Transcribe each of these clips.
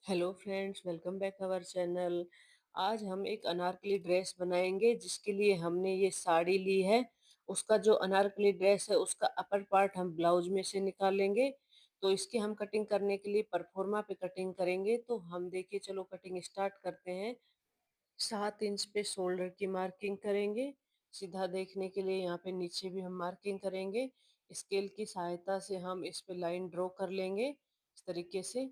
Hello friends, welcome back our channel. आज हम एक अनारकली ड्रेस बनाएंगे जिसके लिए हमने ये साड़ी ली है। उसका जो अनारकली ड्रेस है उसका अपर पार्ट हम ब्लाउज में से निकालेंगे। तो इसकी हम कटिंग करने के लिए परफॉर्मा पे कटिंग करेंगे। तो हम देखिए, चलो कटिंग स्टार्ट करते हैं। 7 इंच पे शोल्डर की मार्किंग करेंगे। सीधा देखने के लिए यहाँ पे नीचे भी हम मार्किंग करेंगे। स्केल की सहायता से हम इस पे लाइन ड्रॉ कर लेंगे। इस तरीके से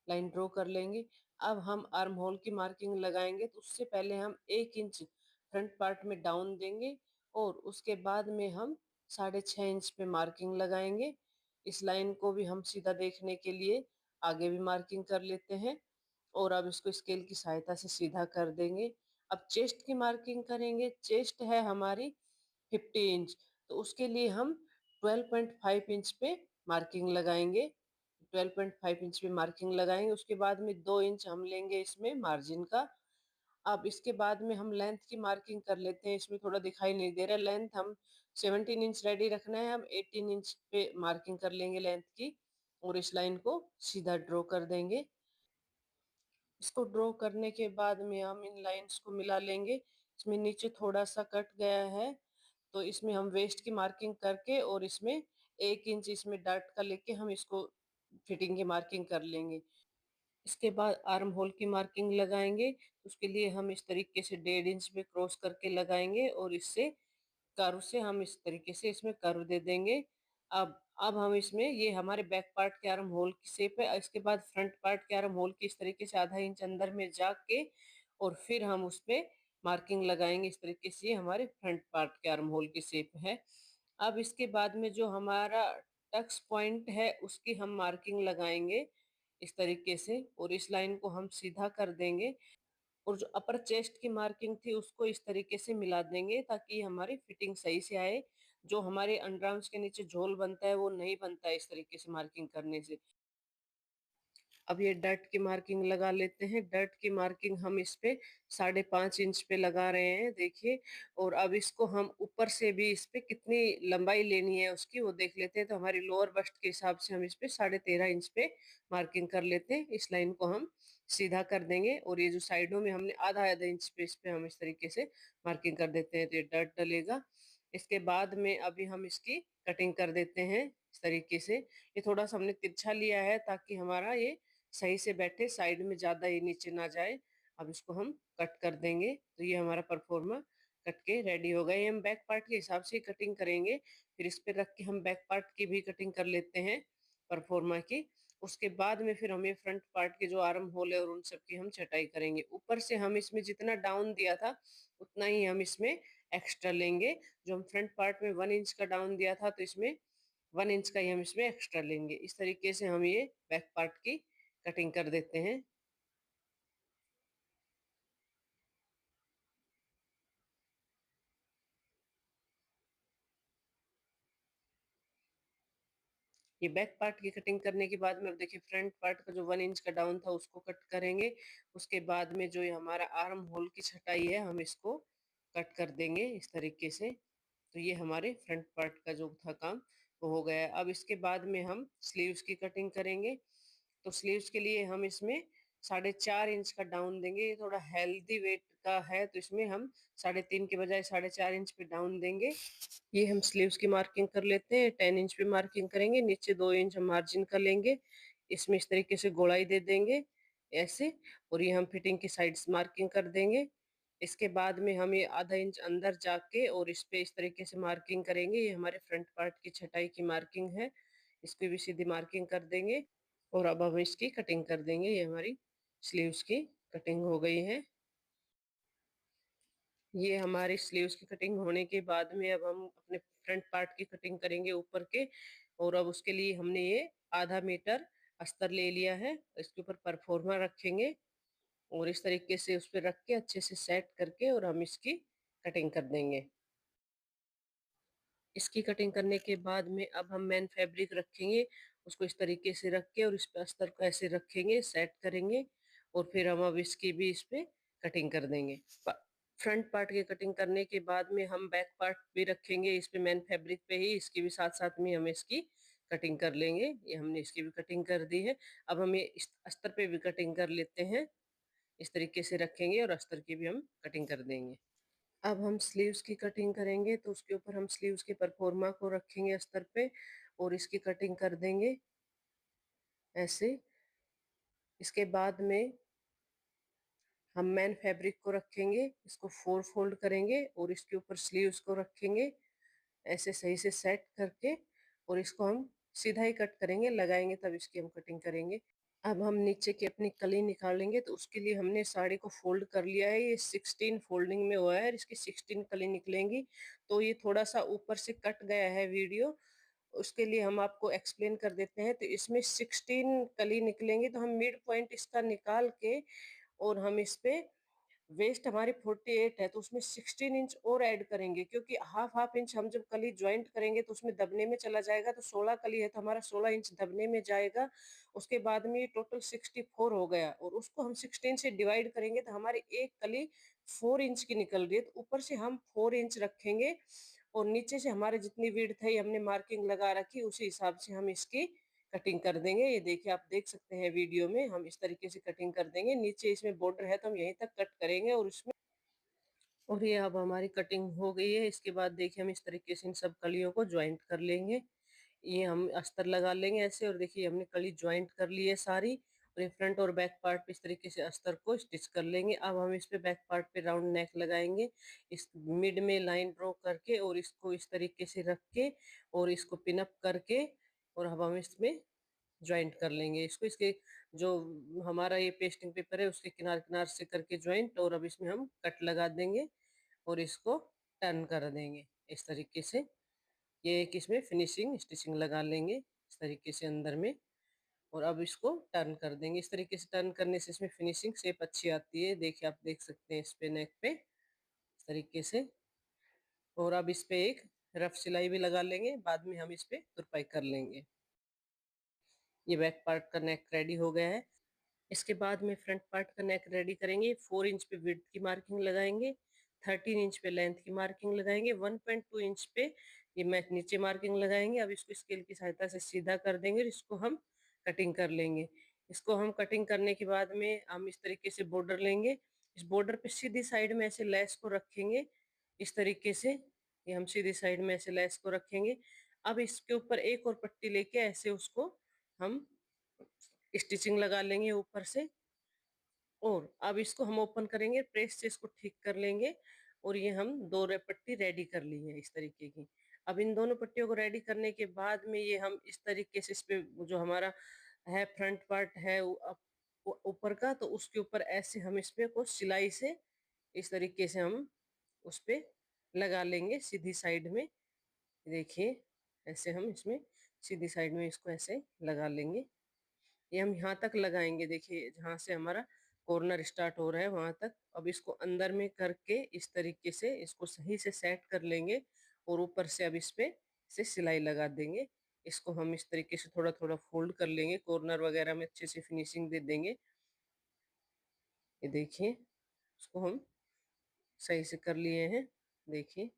लाइन ड्रॉ कर लेंगे। अब हम आर्म होल की मार्किंग लगाएंगे, तो उससे पहले हम 1 इंच फ्रंट पार्ट में डाउन देंगे और उसके बाद में हम 6.5 इंच पे मार्किंग लगाएंगे। इस लाइन को भी हम सीधा देखने के लिए आगे भी मार्किंग कर लेते हैं और अब इसको स्केल की सहायता से सीधा कर देंगे। अब चेस्ट की मार्किंग करेंगे। चेस्ट है हमारी 50 इंच, तो उसके लिए हम 12.5 इंच पे मार्किंग लगाएंगे। 12.5 इंच पे मार्किंग लगाएंगे। उसके बाद में 2 इंच हम लेंगे इसमें मार्जिन का। अब इसके बाद में हम लेंथ की मार्किंग कर लेते हैं। इसमें थोड़ा दिखाई नहीं दे रहा, लेंथ हम 17 इंच रेडी रखना है। हम 18 इंच पे मार्किंग कर लेंगे लेंथ की और इस लाइन को सीधा ड्रॉ कर देंगे। इसको ड्रॉ करने के बाद में हम इन लाइंस को मिला लेंगे। इसमें नीचे थोड़ा सा कट गया है, तो इसमें हम वेस्ट की मार्किंग करके और इसमें 1 इंच इसमें डार्ट का लेके हम इसको फिटिंग की मार्किंग कर लेंगे। इसके बाद आर्म होल की मार्किंग लगाएंगे। उसके लिए हम इस तरीके से 1.5 इंच पे क्रॉस करके लगाएंगे और इससे कर्व से हम इस तरीके से इसमें कर्व दे देंगे। अब हम इसमें, ये हमारे बैक पार्ट के आर्म होल की शेप है। इसके बाद फ्रंट पार्ट के आर्म होल की इस तरीके से आधा इंच अंदर में जाके और फिर हम उस पे मार्किंग लगाएंगे। इस तरीके से ये हमारे फ्रंट पार्ट के आर्म होल की शेप है। अब इसके बाद में जो हमारा टक्स पॉइंट है उसकी हम मार्किंग लगाएंगे इस तरीके से और इस लाइन को हम सीधा कर देंगे और जो अपर चेस्ट की मार्किंग थी उसको इस तरीके से मिला देंगे ताकि हमारी फिटिंग सही से आए। जो हमारे अंडरआर्म्स के नीचे झोल बनता है वो नहीं बनता है इस तरीके से मार्किंग करने से। अब ये डर्ट की मार्किंग लगा लेते हैं। डर्ट की मार्किंग हम इस पे 5.5 इंच पे लगा रहे हैं, देखिए। और अब इसको हम ऊपर से भी इस पे कितनी लंबाई लेनी है उसकी वो देख लेते हैं। तो हमारी लोअर बस्ट के हिसाब से हम इस पे 13.5 इंच पे मार्किंग कर लेते हैं। इस लाइन को हम सीधा कर देंगे और ये जो साइडों में हमने आधा आधा इंच पे इस पे हम इस तरीके से मार्किंग कर देते हैं, तो ये डर्ट डलेगा। इसके बाद में अभी हम इसकी कटिंग कर देते हैं इस तरीके से। ये थोड़ा सा हमने तिरछा लिया है ताकि हमारा ये सही से बैठे, साइड में ज्यादा ये नीचे ना जाए। अब इसको हम कट कर देंगे, तो ये हमारा परफॉर्मा कट के रेडी हो गया। ये हम बैक पार्ट के हिसाब से कटिंग करेंगे। फिर इस पे रख के हम बैक पार्ट की भी कटिंग कर लेते हैं परफॉर्मा की। उसके बाद में फिर हमें फ्रंट पार्ट के जो आर्म होल है और उन सब की हम छटाई करेंगे। ऊपर से हम इसमें जितना डाउन दिया था उतना ही हम इसमें एक्स्ट्रा लेंगे। जो हम फ्रंट पार्ट में 1 इंच का डाउन दिया था, तो इसमें 1 इंच का ही हम इसमें एक्स्ट्रा लेंगे। इस तरीके से हम ये बैक पार्ट की कटिंग कर देते हैं। ये बैक पार्ट की कटिंग करने के बाद में अब देखिए, फ्रंट पार्ट का जो 1 इंच का डाउन था उसको कट करेंगे। उसके बाद में जो ये हमारा आर्म होल की छटाई है हम इसको कट कर देंगे इस तरीके से। तो ये हमारे फ्रंट पार्ट का जो था काम वो हो गया है। अब इसके बाद में हम स्लीव्स की कटिंग करेंगे। तो स्लीव्स के लिए हम इसमें 4.5 इंच का डाउन देंगे। ये थोड़ा हेल्दी वेट का है, तो इसमें हम 3.5 के बजाय 4.5 इंच पे डाउन देंगे। ये हम स्लीव्स की मार्किंग कर लेते हैं। 10 इंच पे मार्किंग करेंगे, नीचे 2 इंच हम मार्जिन का लेंगे। इसमें इस तरीके से गोलाई दे देंगे ऐसे, और ये हम फिटिंग की साइड्स मार्किंग कर देंगे। इसके बाद में हम ये आधा इंच अंदर जाके और इस पे इस तरीके से मार्किंग करेंगे। ये हमारे फ्रंट पार्ट की छटाई की मार्किंग है। इसको भी सीधी मार्किंग कर देंगे और अब हम इसकी कटिंग कर देंगे। ये हमारी स्लीव्स की कटिंग हो गई है। ये हमारी स्लीव्स की कटिंग होने के बाद में अब हम अपने फ्रंट पार्ट की कटिंग करेंगे ऊपर के। और अब उसके लिए हमने ये आधा मीटर अस्तर ले लिया है। इसके ऊपर परफॉर्मा रखेंगे और इस तरीके से उस पर रख के अच्छे से सेट करके और हम इसकी कटिंग कर देंगे। इसकी कटिंग करने के बाद में अब हम मेन फैब्रिक रखेंगे। उसको इस तरीके से रख के और इस पे अस्तर को ऐसे रखेंगे, सेट करेंगे और फिर हम अब इसकी भी इस पे कटिंग कर देंगे। फ्रंट पार्ट की कटिंग करने के बाद में हम बैक पार्ट भी रखेंगे इस पे, मेन फैब्रिक पे ही। इसकी भी साथ साथ में हम इसकी कटिंग कर लेंगे। ये हमने इसकी भी कटिंग कर दी है। अब हम ये इस अस्तर पे भी कटिंग कर लेते हैं। इस तरीके से रखेंगे और अस्तर की भी हम कटिंग कर देंगे। अब हम स्लीव्स की कटिंग करेंगे, तो उसके ऊपर हम स्लीव्स के परफॉर्मा को रखेंगे अस्तर पे और इसकी कटिंग कर देंगे ऐसे। इसके बाद में हम मैन फैब्रिक को रखेंगे, इसको 4 फोल्ड करेंगे और इसके ऊपर स्लीव्स को रखेंगे ऐसे सही से सेट करके, और इसको हम सीधा ही कट करेंगे, लगाएंगे तब इसकी हम कटिंग करेंगे। अब हम नीचे की अपनी कली निकालेंगे, तो उसके लिए हमने साड़ी को फोल्ड कर लिया है। ये 16 फोल्डिंग में हुआ है, इसकी 16 कली निकलेंगी। तो ये थोड़ा सा ऊपर से कट गया है वीडियो, उसके लिए हम आपको एक्सप्लेन कर देते हैं। तो इसमें 16 कली निकलेंगी, तो हम मिड पॉइंट इसका निकाल के और हम इस पे वेस्ट हमारी 48 है तो उसमें 16 इंच और ऐड करेंगे, क्योंकि हाफ हाफ इंच हम जब कली ज्वाइंट करेंगे तो उसमें दबने में चला जाएगा। तो 16 कली है तो हमारा 16 इंच दबने में जाएगा। उसके बाद में ये टोटल 64 हो गया, और उसको हम 16 से डिवाइड करेंगे तो हमारी एक कली 4 इंच की निकल रही है। तो ऊपर से हम 4 इंच रखेंगे और नीचे से हमारे जितनी विड्थ है हमने मार्किंग लगा रखी, उसी हिसाब से हम इसकी कटिंग कर देंगे। ये देखिए, आप देख सकते हैं वीडियो में हम इस तरीके से कटिंग कर देंगे। नीचे इसमें बॉर्डर है तो हम यहीं तक कट करेंगे, और उसमें और ये अब हमारी कटिंग हो गई है। इसके बाद देखिए हम इस तरीके से इन सब कलियों को ज्वाइंट कर लेंगे। ये हम अस्तर लगा लेंगे ऐसे, और देखिए हमने कली ज्वाइंट कर ली है सारी, और ये फ्रंट और बैक पार्ट पे इस तरीके से अस्तर को स्टिच कर लेंगे। अब हम इस पे बैक पार्ट पे राउंड नेक लगाएंगे, इस मिड में लाइन ड्रॉ करके और इसको इस तरीके से रख के और इसको पिन अप करके, और अब हम इसमें ज्वाइंट कर लेंगे इसको। इसके जो हमारा ये पेस्टिंग पेपर है उसके किनार किनार से करके ज्वाइंट, और अब इसमें हम कट लगा देंगे और इसको टर्न कर देंगे इस तरीके से। ये एक इसमें फिनिशिंग स्टिचिंग लगा लेंगे इस तरीके से अंदर में, और अब इसको टर्न कर देंगे। इस तरीके से टर्न करने से इसमें फिनिशिंग शेप अच्छी आती है। देखिए, आप देख सकते हैं इस पे नेक पे इस तरीके से। और अब इस पे एक रफ सिलाई भी लगा लेंगे, बाद में हम इस पे तुरपाई कर लेंगे। ये बैक पार्ट का नेक रेडी हो गया है। इसके बाद में फ्रंट पार्ट का नेक रेडी करेंगे। 4 इंच पे विड्थ की मार्किंग लगाएंगे, 13 इंच पे लेंथ की मार्किंग लगाएंगे, 1.2 इंच पे ये मैच नीचे मार्किंग लगाएंगे। अब इसको स्केल की सहायता से सीधा कर देंगे और इसको हम कटिंग कर लेंगे। इसको हम कटिंग करने के बाद में हम इस तरीके से बॉर्डर लेंगे। इस बॉर्डर पे सीधी साइड में ऐसे लेस को रखेंगे इस तरीके से। ये हम सीधी साइड में ऐसे लेस को रखेंगे। अब इसके ऊपर एक और पट्टी लेके ऐसे उसको हम स्टिचिंग लगा लेंगे ऊपर से, और अब इसको हम ओपन करेंगे, प्रेस से इसको ठीक कर लेंगे। और ये हम दो पट्टी रेडी कर ली है इस तरीके की। अब इन दोनों पट्टियों को रेडी करने के बाद में ये हम इस तरीके से इस पे जो हमारा है फ्रंट पार्ट है ऊपर का, तो उसके ऊपर ऐसे हम इस पे को सिलाई से इस तरीके से हम उस पे लगा लेंगे सीधी साइड में। देखिए, ऐसे हम इसमें सीधी साइड में इसको ऐसे लगा लेंगे। ये हम यहाँ तक लगाएंगे, देखिए जहाँ से हमारा कॉर्नर स्टार्ट हो रहा है वहां तक। अब इसको अंदर में करके इस तरीके से इसको सही से सेट कर लेंगे, और ऊपर से अब इस पे से सिलाई लगा देंगे। इसको हम इस तरीके से थोड़ा थोड़ा फोल्ड कर लेंगे, कॉर्नर वगैरह में अच्छे से फिनिशिंग दे देंगे। ये देखिए, इसको हम सही से कर लिए हैं। देखिए,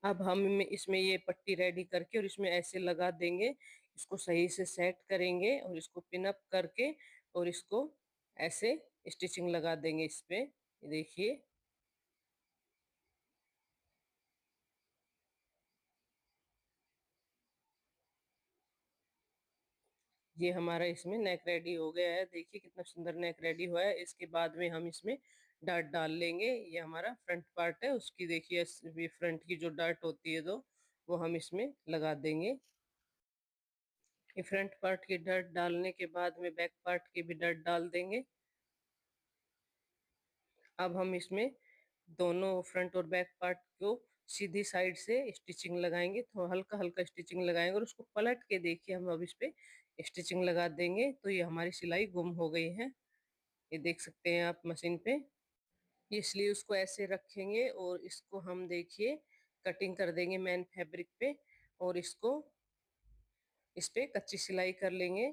अब हम इसमें ये पट्टी रेडी करके और इसमें ऐसे लगा देंगे। इसको सही से सेट करेंगे और इसको पिन अप करके और इसको ऐसे स्टिचिंग लगा देंगे इस पे। ये देखिए, ये हमारा इसमें नेक रेडी हो गया है। देखिए कितना सुंदर नेक रेडी हुआ है। इसके बाद में हम इसमें डार्ट डाल लेंगे। ये हमारा फ्रंट पार्ट है, उसकी देखिए ये फ्रंट की जो डार्ट होती है दो, वो हम इसमें लगा देंगे। ये फ्रंट पार्ट की डार्ट डालने के बाद में बैक पार्ट की भी डार्ट डाल देंगे। अब हम इसमें दोनों फ्रंट और बैक पार्ट को सीधी साइड से स्टिचिंग लगाएंगे, तो हल्का हल्का स्टिचिंग लगाएंगे और उसको पलट के देखिए हम अब इस पे स्टिचिंग लगा देंगे। तो ये हमारी सिलाई गुम हो गई है, ये देख सकते हैं आप मशीन पे। ये स्लीव्स को ऐसे रखेंगे और इसको हम देखिए कटिंग कर देंगे मैन फैब्रिक पे, और इसको इस पे कच्ची सिलाई कर लेंगे।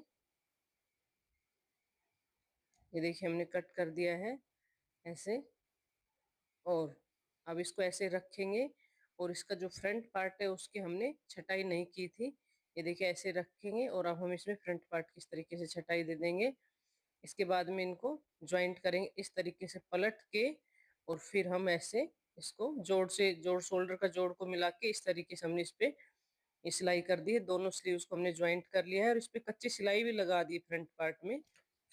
ये देखिए हमने कट कर दिया है ऐसे, और अब इसको ऐसे रखेंगे। और इसका जो फ्रंट पार्ट है उसकी हमने छटाई नहीं की थी, ये देखिए ऐसे रखेंगे और अब हम इसमें फ्रंट पार्ट किस तरीके से छटाई दे देंगे। इसके बाद में इनको जॉइंट करेंगे इस तरीके से पलट के, और फिर हम ऐसे इसको जोड़ शोल्डर का जोड़ को मिला के इस तरीके से हमने इस पे ये सिलाई कर दी है। दोनों स्लीव्स को हमने ज्वाइंट कर लिया है और इस पे कच्ची सिलाई भी लगा दी फ्रंट पार्ट में।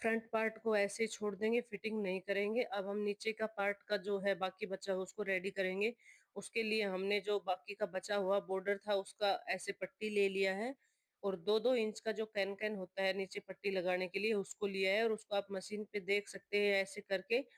फ्रंट पार्ट को ऐसे ही छोड़ देंगे, फिटिंग नहीं करेंगे। अब हम नीचे का पार्ट का जो है बाकी बचा हुआ उसको रेडी करेंगे। उसके लिए हमने जो बाकी का बचा हुआ बॉर्डर था उसका ऐसे पट्टी ले लिया है, और 2-2 इंच का जो कैन कैन होता है नीचे पट्टी लगाने के लिए उसको लिया है, और उसको आप मशीन पे देख सकते हैं ऐसे करके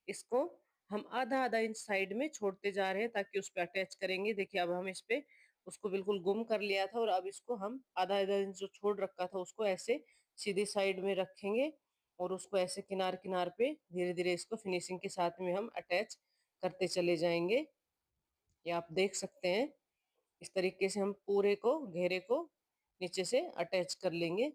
इसको हम आधा-आधा इंच साइड में छोड़ते जा रहे हैं ताकि उस पे अटैच करेंगे। देखिए अब हम इस पे उसको बिल्कुल गुम कर लिया था, और अब इसको हम आधा-आधा इंच जो छोड़ रखा था उसको ऐसे सीधी साइड में रखेंगे, और उसको ऐसे किनार-किनार पे धीरे-धीरे इसको फिनिशिंग के साथ में हम अटैच करते चले जाएँगे। ये आप देख सकते हैं, इस तरीके से हम पूरे को घेरे को नीचे से अटैच कर लेंगे।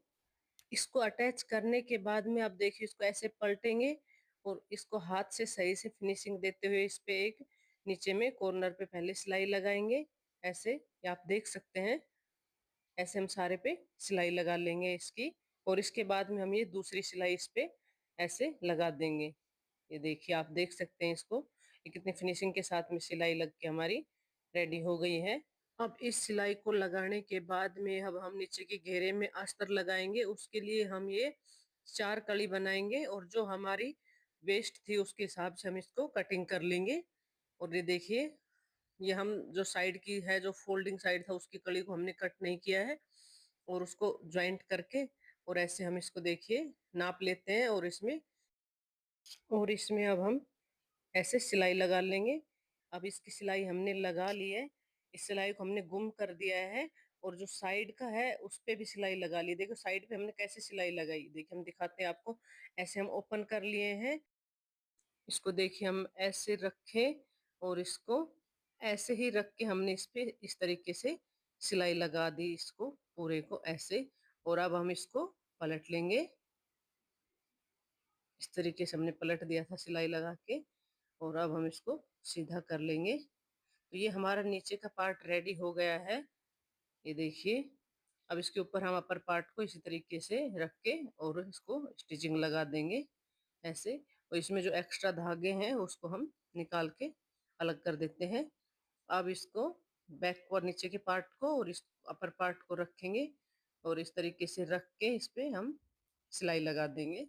इसको अटैच करने के बाद में आप देखिए इसको ऐसे पलटेंगे, और इसको हाथ से सही से फिनिशिंग देते हुए इस पे एक नीचे में कॉर्नर पे पहले सिलाई लगाएंगे ऐसे, ये आप देख सकते हैं। ऐसे हम सारे पे सिलाई लगा लेंगे इसकी, और इसके बाद में हम ये दूसरी सिलाई इस पे ऐसे लगा देंगे। ये देखिए आप देख सकते हैं इसको, ये कितनी फिनिशिंग के साथ में सिलाई लग के हमारी रेडी हो गई है। अब इस सिलाई को लगाने के बाद में अब हम नीचे के घेरे में अस्तर लगाएंगे। उसके लिए हम ये 4 कली बनाएंगे, और जो हमारी वेस्ट थी उसके हिसाब से हम इसको कटिंग कर लेंगे। और ये देखिए, ये हम जो साइड की है, जो फोल्डिंग साइड था उसकी कली को हमने कट नहीं किया है, और उसको ज्वाइंट करके और ऐसे हम इसको देखिए नाप लेते हैं, और इसमें अब हम ऐसे सिलाई लगा लेंगे। अब इसकी सिलाई हमने लगा ली है, इस सिलाई को हमने गुम कर दिया है, और जो साइड का है उस पे भी सिलाई लगा ली। देखो साइड पे हमने कैसे सिलाई लगाई, देखिए हम दिखाते हैं आपको। ऐसे हम ओपन कर लिए हैं, इसको देखिए हम ऐसे रखे, और इसको ऐसे ही रख के हमने इस पे इस तरीके से सिलाई लगा दी इसको पूरे को ऐसे, और अब हम इसको पलट लेंगे। इस तरीके से हमने पलट दिया था सिलाई लगा के, और अब हम इसको सीधा कर लेंगे। तो ये हमारा नीचे का पार्ट रेडी हो गया है, ये देखिए। अब इसके ऊपर हम अपर पार्ट को इसी तरीके से रख के और इसको स्टिचिंग लगा देंगे ऐसे, और इसमें जो एक्स्ट्रा धागे हैं उसको हम निकाल के अलग कर देते हैं। अब इसको बैक और नीचे के पार्ट को और इस अपर पार्ट को रखेंगे, और इस तरीके से रख के इस पे हम सिलाई लगा देंगे।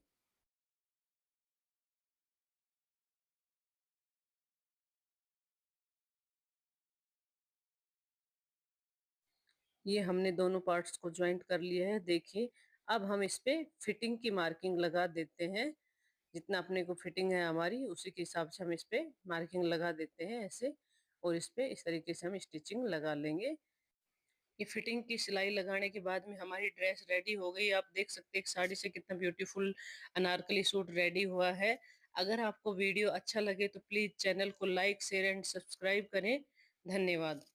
ये हमने दोनों पार्ट्स को ज्वाइंट कर लिया है, देखिए। अब हम इस पे फिटिंग की मार्किंग लगा देते हैं। जितना अपने को फिटिंग है हमारी उसी के हिसाब से हम इस पे मार्किंग लगा देते हैं ऐसे, और इस पे इस तरीके से हम स्टिचिंग लगा लेंगे। ये फिटिंग की सिलाई लगाने के बाद में हमारी ड्रेस रेडी हो गई। आप देख सकते हैं एक साड़ी से कितना ब्यूटीफुल अनारकली सूट रेडी हुआ है। अगर आपको वीडियो अच्छा लगे तो प्लीज चैनल को लाइक शेयर एंड सब्सक्राइब करें। धन्यवाद।